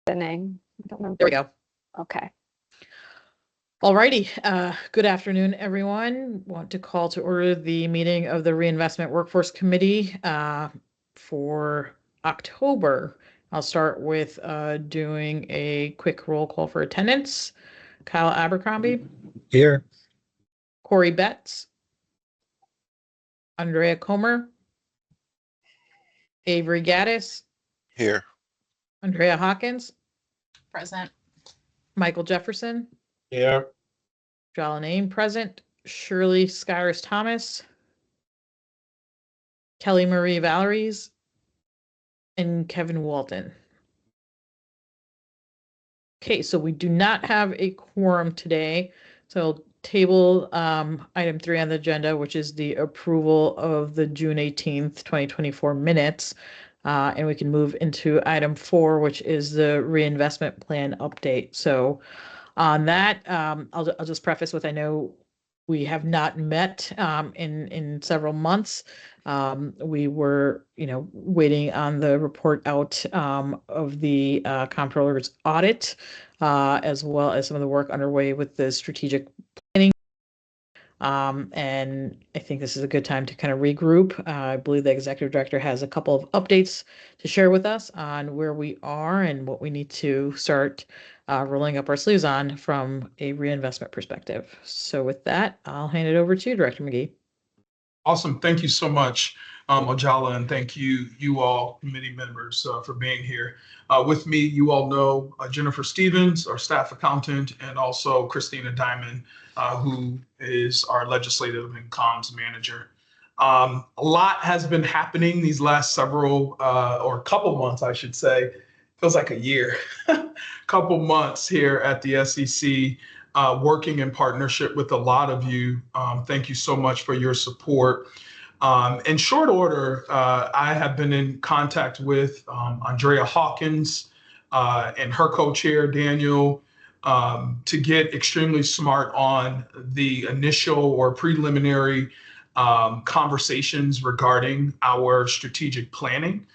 Beginning. I don't remember. There we go. Okay. Alrighty. Good afternoon, everyone. Want to call to order the meeting of the Reinvestment Workforce Committee for October. I'll start with doing a quick roll call for attendance. Kyle Abercrombie, Here. Corey Betts, Andrea Comer, Avery Gaddis, Here. Andrea Hawkins, Present. Michael Jefferson, Here. Jolene present, Shirley Skyers Thomas, Kelly Marie Valeries, and Kevin Walton. Okay, so we do not have a quorum today. So table item 3 on the agenda, which is the approval of the June 18th, 2024 minutes. And we can move into item 4, which is the reinvestment plan update. So on that, I'll just preface with, I know we have not met in several months. We were, waiting on the report out of the comptroller's audit, as well as some of the work underway with the strategic planning. And I think this is a good time to kind of regroup. I believe the executive director has a couple of updates to share with us on where we are and what we need to start rolling up our sleeves on from a reinvestment perspective. So with that, I'll hand it over to you, Director McGee. Awesome. Thank you so much, Ojala, and thank you all committee members for being here. With me, you all know Jennifer Stevens, our staff accountant, and also Christina Diamond, who is our legislative and comms manager. A lot has been happening these last several or couple months, I should say. Feels like a year, couple months here at the SEC. Working in partnership with a lot of you. Thank you so much for your support. In short order, I have been in contact with Andrea Hawkins and her co-chair, Daniel, to get extremely smart on the initial or preliminary conversations regarding our strategic planning.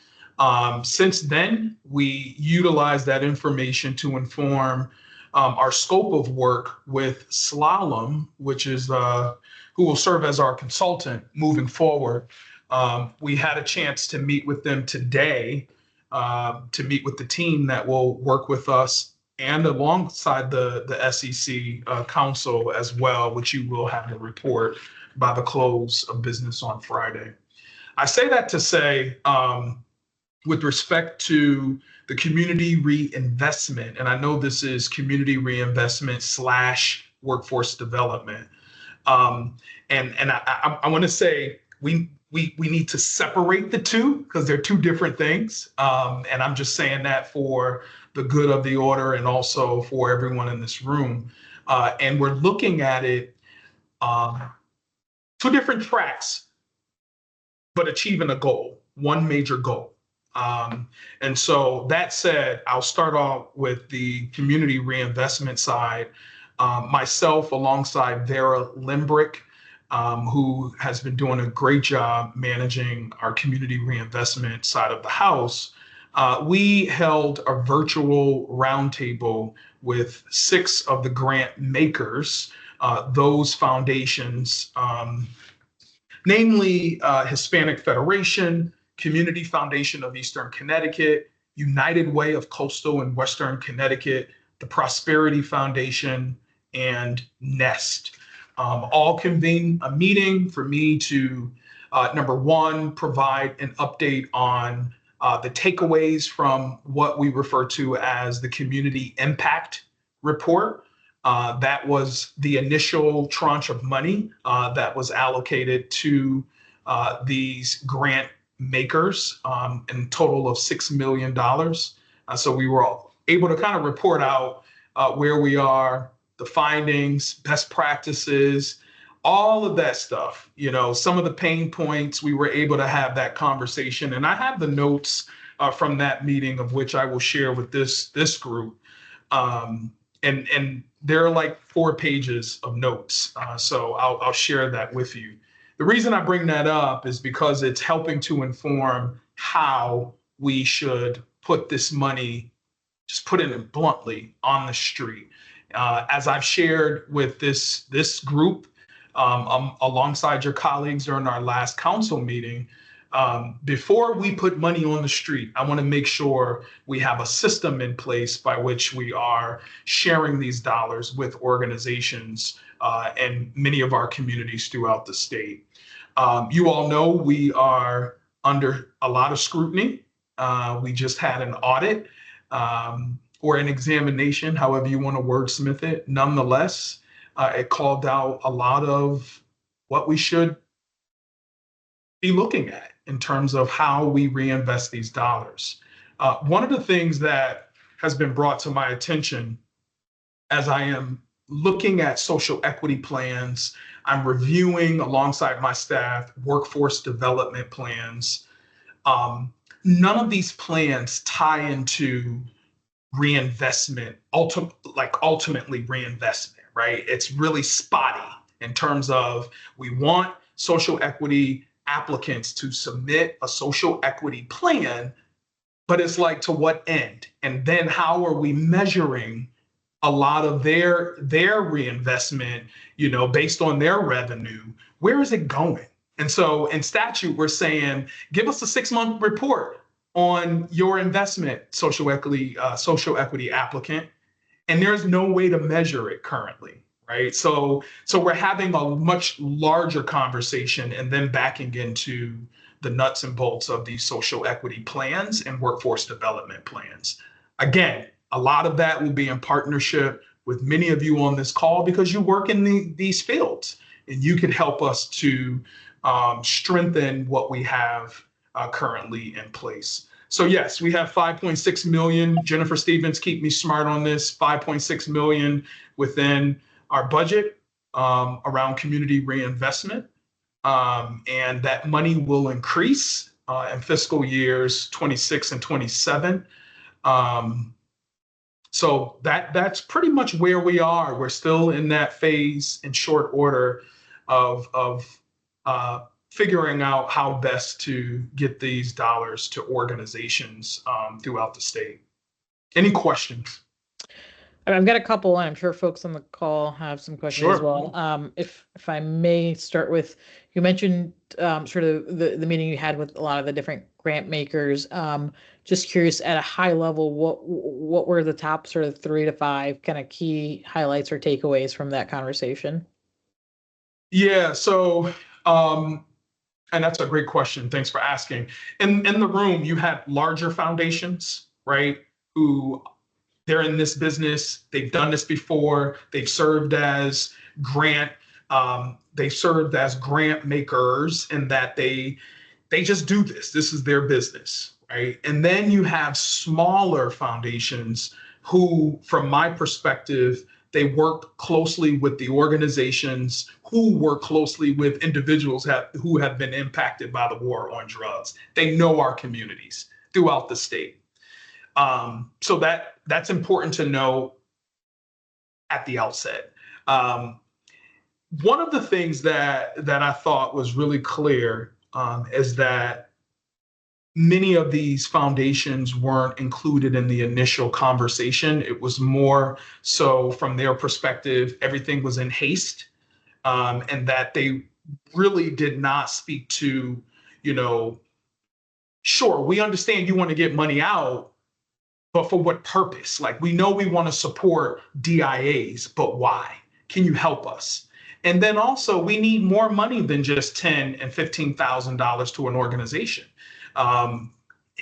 Since then, we utilize that information to inform our scope of work with Slalom, which is who will serve as our consultant moving forward. We had a chance to meet with them today, to meet with the team that will work with us and alongside the SEC council as well, which you will have the report by the close of business on Friday. I say that to say, with respect to the community reinvestment, and I know this is community reinvestment / workforce development. And I want to say we need to separate the two because they're two different things. And I'm just saying that for the good of the order and also for everyone in this room. And we're looking at it two different tracks, but achieving a goal, one major goal. And so that said, I'll start off with the community reinvestment side. Myself, alongside Vera Limbrick, who has been doing a great job managing our community reinvestment side of the house, we held a virtual roundtable with 6 of the grant makers, those foundations, namely Hispanic Federation, Community Foundation of Eastern Connecticut, United Way of Coastal and Western Connecticut, the Prosperity Foundation, and NEST. All convened a meeting for me to, number one, provide an update on the takeaways from what we refer to as the Community Impact Report. That was the initial tranche of money that was allocated to these grant makers, in a total of $6 million. So we were able to kind of report out where we are, the findings, best practices, all of that stuff, some of the pain points. We were able to have that conversation. And I have the notes from that meeting, of which I will share with this group. And there are like 4 pages of notes. So I'll share that with you. The reason I bring that up is because it's helping to inform how we should put this money just putting it bluntly, on the street. As I've shared with this group, alongside your colleagues during our last council meeting, before we put money on the street, I want to make sure we have a system in place by which we are sharing these dollars with organizations and many of our communities throughout the state. You all know we are under a lot of scrutiny. We just had an audit or an examination, however you want to wordsmith it. Nonetheless, it called out a lot of what we should be looking at in terms of how we reinvest these dollars. One of the things that has been brought to my attention as I am looking at social equity plans, I'm reviewing alongside my staff workforce development plans. None of these plans tie into reinvestment, ultimately reinvestment, right? It's really spotty in terms of we want social equity applicants to submit a social equity plan, but it's like, to what end? And then how are we measuring a lot of their reinvestment, based on their revenue? Where is it going? And so in statute, we're saying, give us a 6-month report on your investment, social equity applicant, and there's no way to measure it currently, right? So we're having a much larger conversation and then backing into the nuts and bolts of these social equity plans and workforce development plans. Again, a lot of that will be in partnership with many of you on this call because you work in these fields, and you can help us to strengthen what we have currently in place. So yes, we have 5.6 million. Jennifer Stevens, keep me smart on this. 5.6 million within our budget around community reinvestment, and that money will increase in fiscal years 26 and 27. So that's pretty much where we are. We're still in that phase in short order of figuring out how best to get these dollars to organizations throughout the state. Any questions? I've got a couple, and I'm sure folks on the call have some questions as Sure. well. If I may start with, you mentioned sort of the meeting you had with a lot of the different grant makers. Just curious, at a high level, what were the top sort of 3 to 5 kind of key highlights or takeaways from that conversation? Yeah, so and that's a great question. Thanks for asking. In the room, you had larger foundations, right? Who they're in this business. They've done this before. They've served as grant. They served as grant makers, in that they just do this. This is their business, right? And then you have smaller foundations who, from my perspective, they work closely with the organizations who work closely with individuals who have been impacted by the war on drugs. They know our communities throughout the state. So that's important to know at the outset. One of the things that I thought was really clear is that many of these foundations weren't included in the initial conversation. It was more so, from their perspective, everything was in haste, and that they really did not speak to, sure, we understand you want to get money out, but for what purpose? Like, we know we want to support DIAs, but why? Can you help us? And then also, we need more money than just $10,000 and $15,000 to an organization.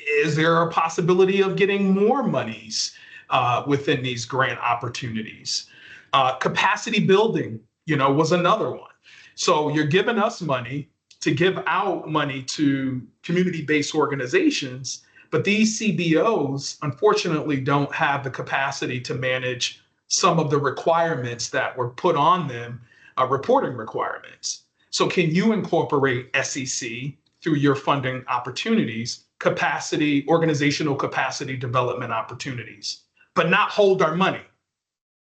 Is there a possibility of getting more monies within these grant opportunities? Capacity building, was another one. So you're giving us money to give out money to community-based organizations, but these CBOs, unfortunately, don't have the capacity to manage some of the requirements that were put on them, reporting requirements. So can you incorporate SEC through your funding opportunities, organizational capacity development opportunities, but not hold our money?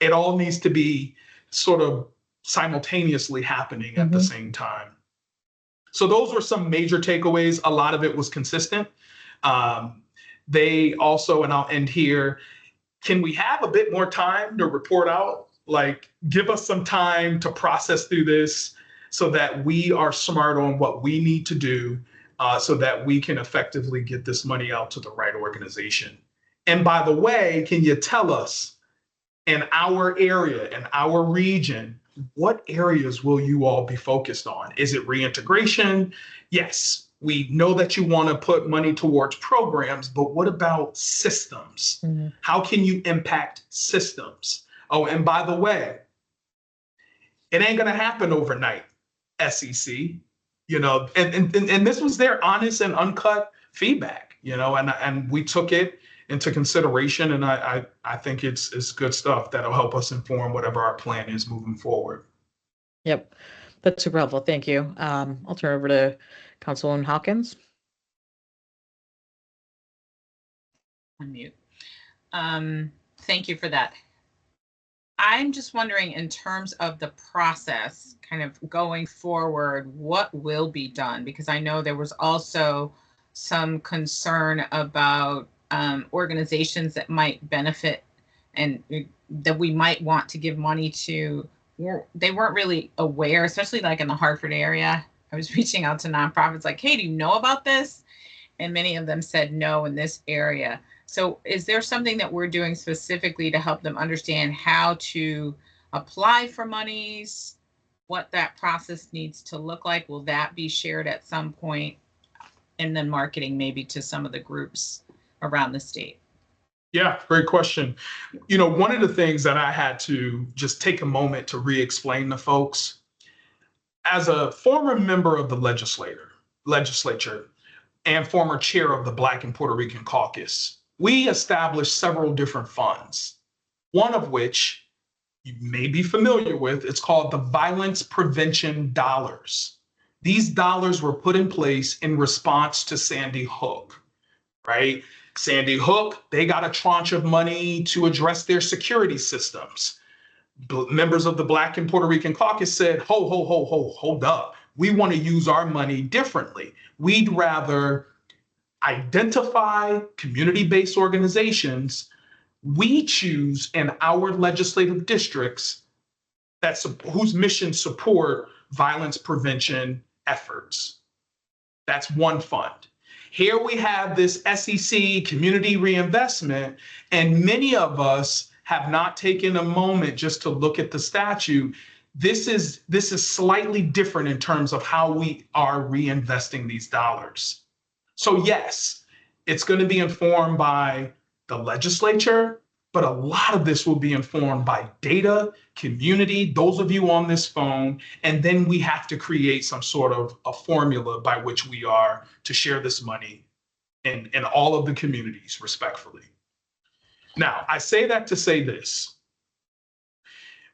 It all needs to be sort of simultaneously happening at the same time. So those were some major takeaways. A lot of it was consistent. They also, and I'll end here, can we have a bit more time to report out? Like, give us some time to process through this so that we are smart on what we need to do so that we can effectively get this money out to the right organization. And by the way, can you tell us in our area, in our region, what areas will you all be focused on? Is it reintegration? Yes, we know that you want to put money towards programs, but what about systems? Mm-hmm. How can you impact systems? Oh, and by the way, it ain't going to happen overnight, SEC, and this was their honest and uncut feedback, and we took it into consideration, and I think it's good stuff that'll help us inform whatever our plan is moving forward. Yep, that's super helpful. Thank you. I'll turn over to Councilwoman Hawkins. Unmute. Thank you for that. I'm just wondering, in terms of the process, kind of going forward, what will be done? Because I know there was also some concern about organizations that might benefit and that we might want to give money to. They weren't really aware, especially like in the Hartford area. I was reaching out to nonprofits like, hey, do you know about this? And many of them said no in this area. So is there something that we're doing specifically to help them understand how to apply for monies, what that process needs to look like? Will that be shared at some point? And then marketing maybe to some of the groups around the state? Yeah, great question. One of the things that I had to just take a moment to re-explain to folks, as a former member of the legislature and former chair of the Black and Puerto Rican Caucus, we established several different funds, one of which you may be familiar with. It's called the Violence Prevention Dollars. These dollars were put in place in response to Sandy Hook, right? Sandy Hook, they got a tranche of money to address their security systems. Members of the Black and Puerto Rican Caucus said, hold up. We want to use our money differently. We'd rather identify community-based organizations we choose in our legislative districts whose missions support violence prevention efforts. That's one fund. Here we have this SEC community reinvestment, and many of us have not taken a moment just to look at the statute. This is slightly different in terms of how we are reinvesting these dollars. So yes, it's going to be informed by the legislature, but a lot of this will be informed by data, community, those of you on this phone, and then we have to create some sort of a formula by which we are to share this money in all of the communities respectfully. Now, I say that to say this.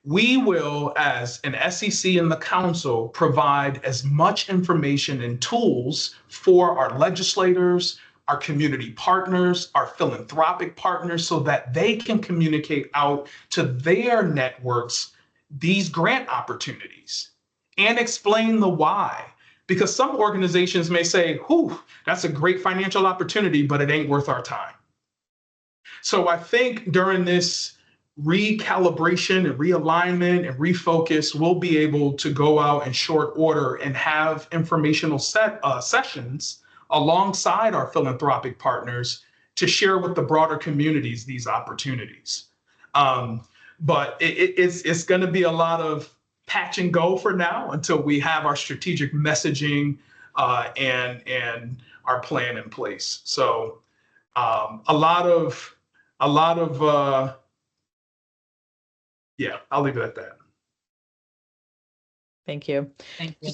We will, as an SEC and the council, provide as much information and tools for our legislators, our community partners, our philanthropic partners, so that they can communicate out to their networks these grant opportunities and explain the why. Because some organizations may say, whew, that's a great financial opportunity, but it ain't worth our time. So I think during this recalibration and realignment and refocus, we'll be able to go out in short order and have informational sessions alongside our philanthropic partners to share with the broader communities these opportunities. But it's going to be a lot of patch and go for now until we have our strategic messaging and our plan in place. So yeah, I'll leave it at that. Thank you. Thank you.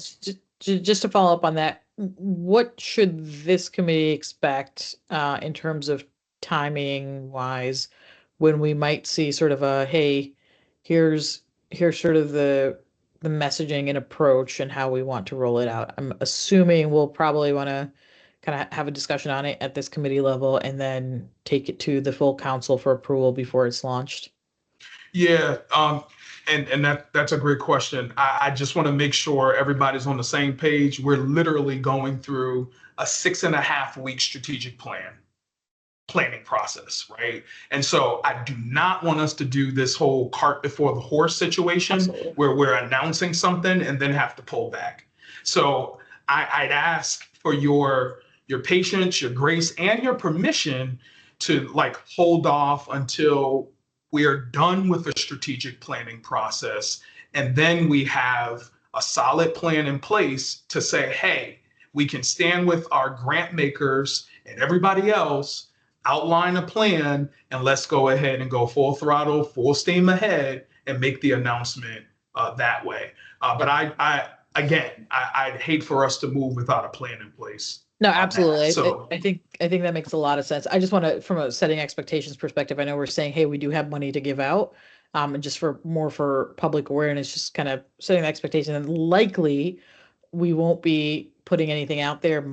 Just to follow up on that, what should this committee expect in terms of timing wise, when we might see sort of a, hey, here's sort of the messaging and approach and how we want to roll it out? I'm assuming we'll probably want to kind of have a discussion on it at this committee level and then take it to the full council for approval before it's launched. Yeah, and that's a great question. I just want to make sure everybody's on the same page. We're literally going through a 6.5-week strategic plan. planning process, right? And so I do not want us to do this whole cart before the horse situation Absolutely. where we're announcing something and then have to pull back. So I'd ask for your patience, your grace, and your permission to like hold off until we are done with the strategic planning process. And then we have a solid plan in place to say, hey, we can stand with our grant makers and everybody else, outline a plan, and let's go ahead and go full throttle, full steam ahead, and make the announcement that way. But I'd hate for us to move without a plan in place. No, on that. absolutely. So I think that makes a lot of sense. I just want to, from a setting expectations perspective, I know we're saying, hey, we do have money to give out. And just for public awareness, just kind of setting the expectation, and likely we won't be putting anything out there.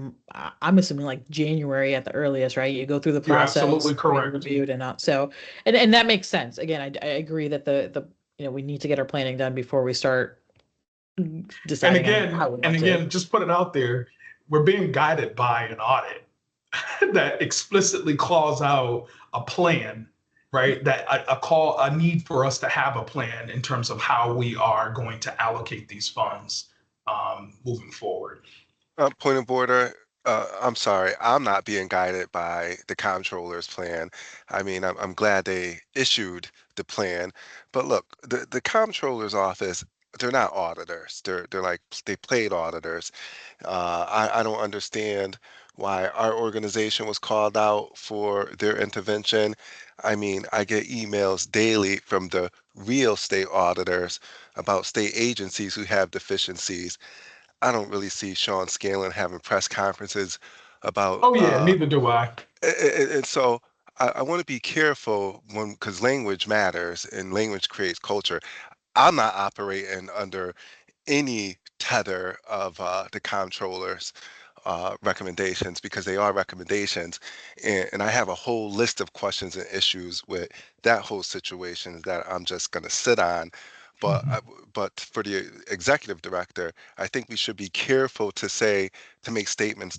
I'm assuming like January at the earliest, right? You go through the you're process, absolutely be correct. reviewed and not so, and that makes sense. Again, I agree that the we need to get our planning done before we start And deciding on how we want to. again, just put it out there. We're being guided by an audit that explicitly calls out a plan, right? That a need for us to have a plan in terms of how we are going to allocate these funds moving forward. Point of order. I'm sorry, I'm not being guided by the comptroller's plan. I mean, I'm glad they issued the plan, but look, the comptroller's office, they're not auditors. They're like they played auditors. I don't understand why our organization was called out for their intervention. I mean, I get emails daily from the real state auditors about state agencies who have deficiencies. I don't really see Sean Scanlon having press conferences about, Oh yeah, neither do I. and so I want to be careful when, because language matters and language creates culture. I'm not operating under any tether of the comptroller's recommendations because they are recommendations. And I have a whole list of questions and issues with that whole situation that I'm just going to sit on. But Mhm. but for the executive director, I think we should be careful to say to make statements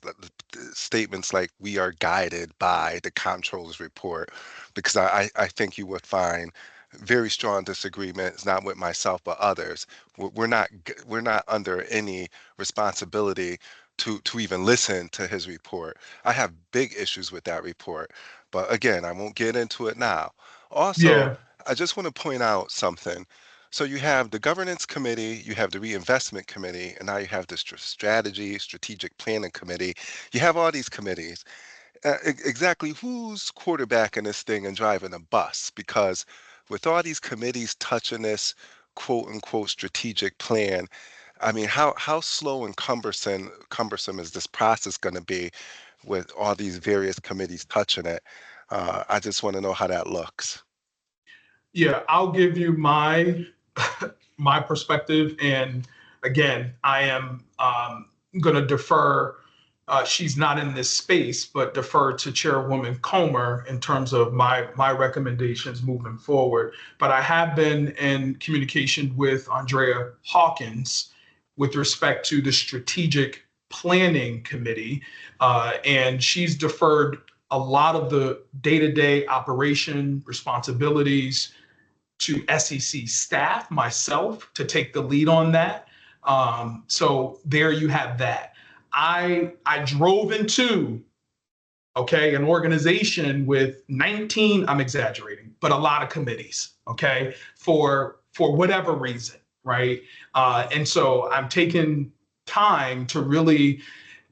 like we are guided by the comptroller's report, because I think you would find very strong disagreements, not with myself but others. We're not under any responsibility to even listen to his report. I have big issues with that report, but again, I won't get into it now. Also, Yeah, I just want to point out something. So you have the governance committee, you have the reinvestment committee, and now you have the strategic planning committee. You have all these committees. Exactly who's quarterbacking this thing and driving the bus? Because with all these committees touching this quote unquote strategic plan, I mean, how slow and cumbersome is this process going to be with all these various committees touching it? I just want to know how that looks. yeah. I'll give you my my perspective, and again, I am going to defer. She's not in this space, but defer to Chairwoman Comer in terms of my recommendations moving forward. But I have been in communication with Andrea Hawkins with respect to the strategic planning committee, and she's deferred a lot of the day-to-day operation responsibilities to SEC staff, myself, to take the lead on that. So there you have that. I drove into an organization with 19, I'm exaggerating, but a lot of committees, okay, for whatever reason, right? And so I'm taking time to really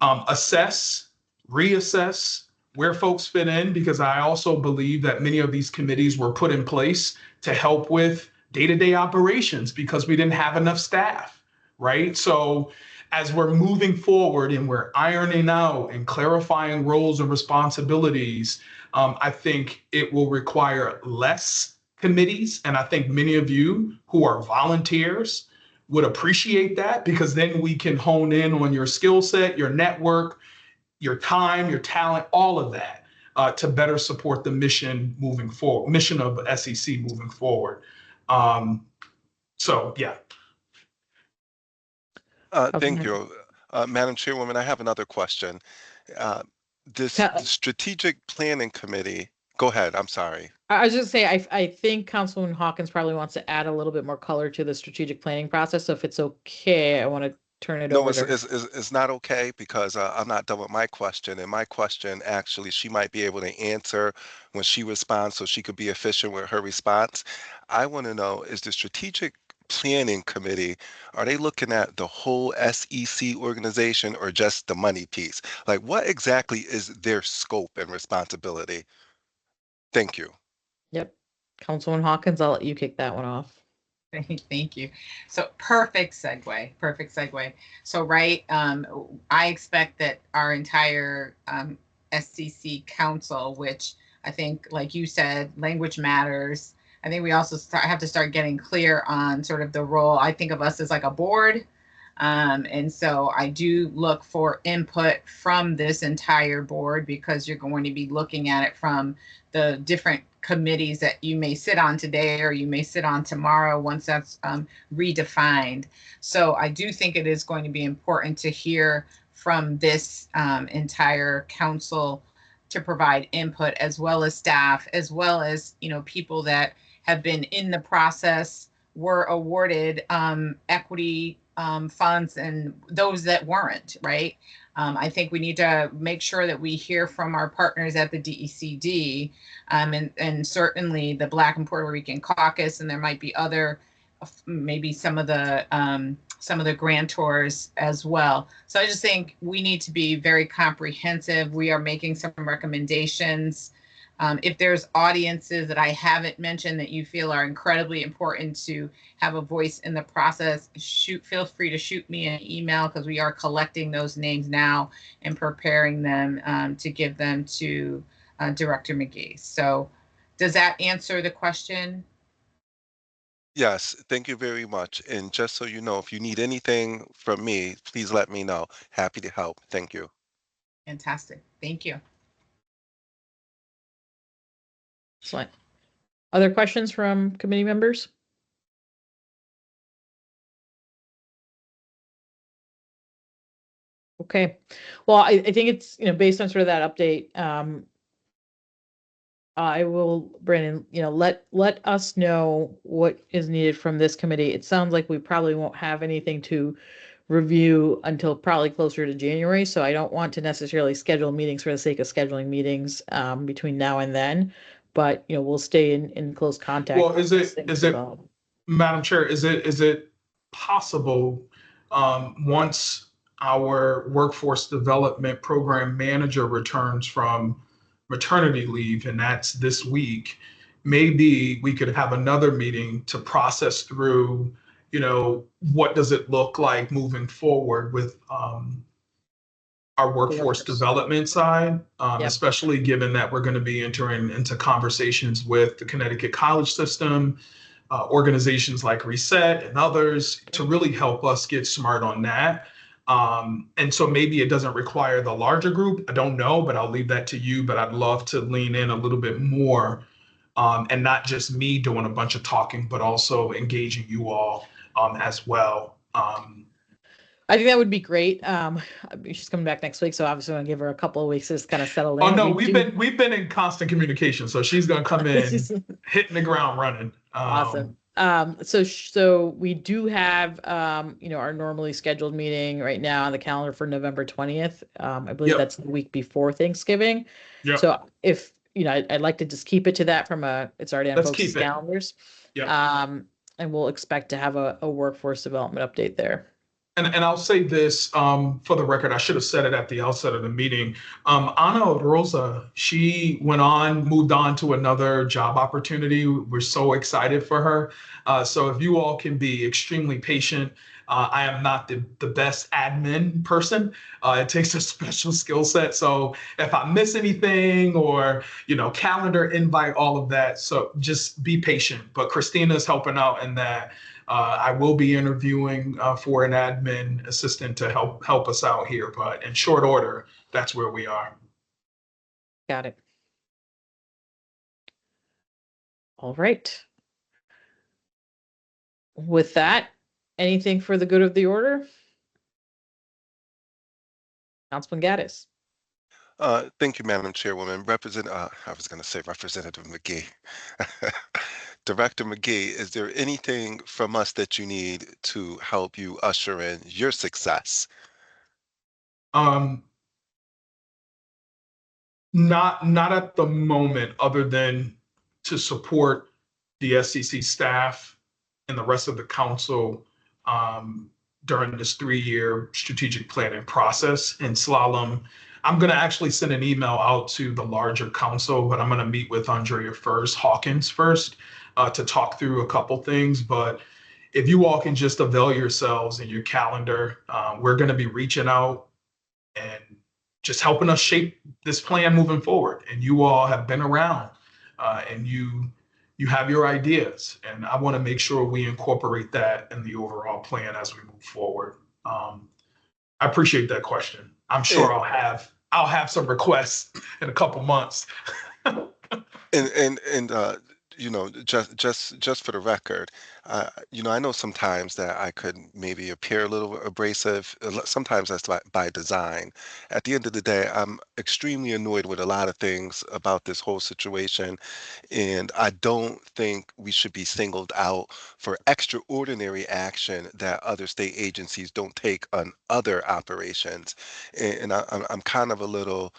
assess, reassess where folks fit in, because I also believe that many of these committees were put in place to help with day-to-day operations because we didn't have enough staff, right? So as we're moving forward and we're ironing out and clarifying roles and responsibilities, I think it will require less committees. And I think many of you who are volunteers would appreciate that, because then we can hone in on your skill set, your network, your time, your talent, all of that, to better support the mission moving forward, mission of SEC moving forward. So yeah. Thank you. Madam Chairwoman, I have another question. Uh, This Ca- strategic planning committee, go ahead, I'm sorry. I was just say, I think Councilwoman Hawkins probably wants to add a little bit more color to the strategic planning process. So if it's okay, I want to turn it No, over it's to her. it's not okay because I'm not done with my question. And my question, actually, she might be able to answer when she responds so she could be efficient with her response. I want to know, is the strategic planning committee, are they looking at the whole SEC organization or just the money piece? Like, what exactly is their scope and responsibility? Thank you. Yep. Councilwoman Hawkins, I'll let you kick that one off. Thank you. So perfect segue, perfect segue. So, right, I expect that our entire SCC council, which I think, like you said, language matters. I think we also have to start getting clear on sort of the role. I think of us as like a board. And so I do look for input from this entire board because you're going to be looking at it from the different committees that you may sit on today or you may sit on tomorrow once that's redefined. So I do think it is going to be important to hear from this entire council to provide input, as well as staff, as well as, you know, people that have been in the process, were awarded equity funds, and those that weren't, right? I think we need to make sure that we hear from our partners at the DECD, and certainly the Black and Puerto Rican Caucus, and there might be other, maybe some of the grantors as well. So I just think we need to be very comprehensive. We are making some recommendations. If there's audiences that I haven't mentioned that you feel are incredibly important to have a voice in the process, feel free to shoot me an email, because we are collecting those names now and preparing them to give them to Director McGee. So does that answer the question? Yes, thank you very much. And just so you know, if you need anything from me, please let me know. Happy to help. Thank you. Fantastic. Thank you. Excellent. Other questions from committee members? Okay. Well, I think it's, based on sort of that update, I will, Brandon, let us know what is needed from this committee. It sounds like we probably won't have anything to review until probably closer to January. So I don't want to necessarily schedule meetings for the sake of scheduling meetings between now and then. But we'll stay in close contact. Well, as things develop. Madam Chair, is it possible, once our workforce development program manager returns from maternity leave, and that's this week, maybe we could have another meeting to process through, what does it look like moving forward with our workforce development side, Yep. especially given that we're going to be entering into conversations with the Connecticut college system, organizations like Reset and others, to really help us get smart on that. And so maybe it doesn't require the larger group. I don't know, but I'll leave that to you. But I'd love to lean in a little bit more, and not just me doing a bunch of talking, but also engaging you all as well. I think that would be great. She's coming back next week, so obviously I'm gonna give her a couple of weeks to just kind of settle in. Oh no, we've been in constant communication, so she's gonna come in hitting the ground running. Awesome. So we do have our normally scheduled meeting right now on the calendar for November 20th. I believe that's the week before Thanksgiving. Yep. So if I'd like to just keep it to that it's already on Let's folks' keep it. calendars. Yep. And we'll expect to have a workforce development update there. And I'll say this, for the record, I should have said it at the outset of the meeting. Ana Rosa, she moved on to another job opportunity. We're so excited for her. So if you all can be extremely patient, I am not the best admin person. It takes a special skill set. So if I miss anything, or, calendar invite, all of that, so just be patient. But Christina's helping out in that. I will be interviewing for an admin assistant to help us out here, but in short order, that's where we are. Got it. All right. With that, anything for the good of the order? Councilman Gaddis. Thank you, Madam Chairwoman. I was going to say Representative McGee. Director McGee, is there anything from us that you need to help you usher in your success? Um, not at the moment, other than to support the SCC staff and the rest of the council during this 3-year strategic planning process. And Slalom, I'm going to actually send an email out to the larger council, but I'm going to meet with Andrea Hawkins first to talk through a couple things. But if you all can just avail yourselves in your calendar, we're going to be reaching out and just helping us shape this plan moving forward. And you all have been around and you have your ideas. And I want to make sure we incorporate that in the overall plan as we move forward. I appreciate that question. I'm sure I'll have some requests in a couple months. Just for the record, I know sometimes that I could maybe appear a little abrasive. Sometimes that's by design. At the end of the day, I'm extremely annoyed with a lot of things about this whole situation, and I don't think we should be singled out for extraordinary action that other state agencies don't take on other operations. I'm kind of a little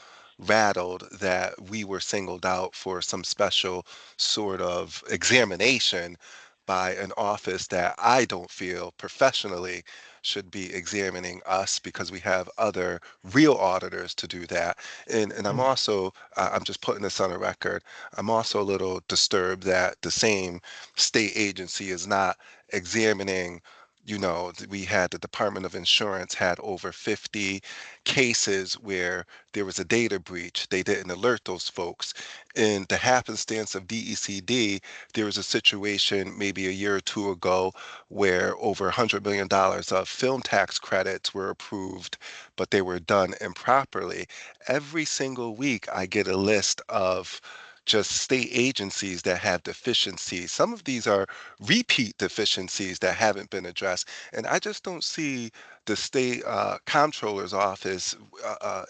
rattled that we were singled out for some special sort of examination by an office that I don't feel professionally should be examining us because we have other real auditors to do that. And I'm also, I'm just putting this on a record, I'm also a little disturbed that the same state agency is not examining. We had the Department of Insurance had over 50 cases where there was a data breach. They didn't alert those folks. In the happenstance of DECD, there was a situation maybe a year or two ago where over $100 million of film tax credits were approved, but they were done improperly. Every single week, I get a list of just state agencies that have deficiencies. Some of these are repeat deficiencies that haven't been addressed. And I just don't see the state comptroller's office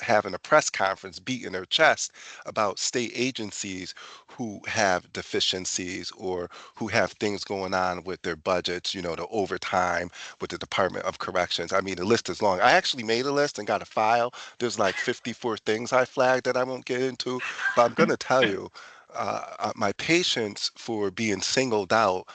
having a press conference beating their chest about state agencies who have deficiencies or who have things going on with their budgets, the overtime with the Department of Corrections. I mean, the list is long. I actually made a list and got a file. There's like 54 things I flagged that I won't get into, but I'm going to tell you, my patience for being singled out,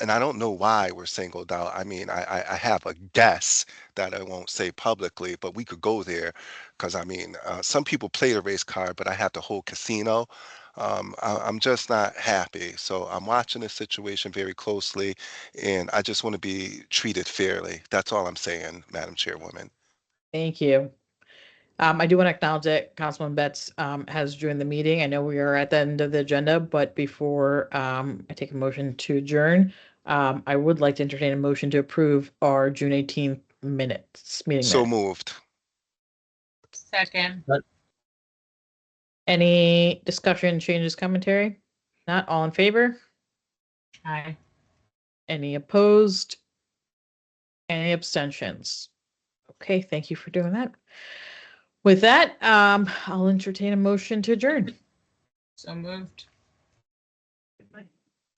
and I don't know why we're singled out. I mean, I have a guess that I won't say publicly, but we could go there because I mean, some people play the race card, but I have the whole casino. I'm just not happy. So I'm watching this situation very closely, and I just want to be treated fairly. That's all I'm saying, Madam Chairwoman. Thank you. I do want to acknowledge that Councilman Betts has joined the meeting. I know we are at the end of the agenda, but before I take a motion to adjourn, I would like to entertain a motion to approve our June 18th meeting So minutes. moved. Second. Any discussion, changes, commentary? Not all in favor? Aye. Any opposed? Any abstentions? Okay, thank you for doing that. With that, I'll entertain a motion to adjourn. So moved.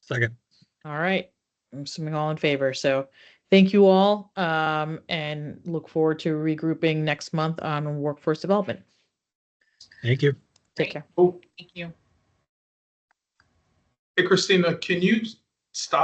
Second. All right, I'm assuming all in favor. So thank you all, and look forward to regrouping next month on workforce development. Thank you. Take Great. care. Oh, Thank you. hey, Christina, can you stop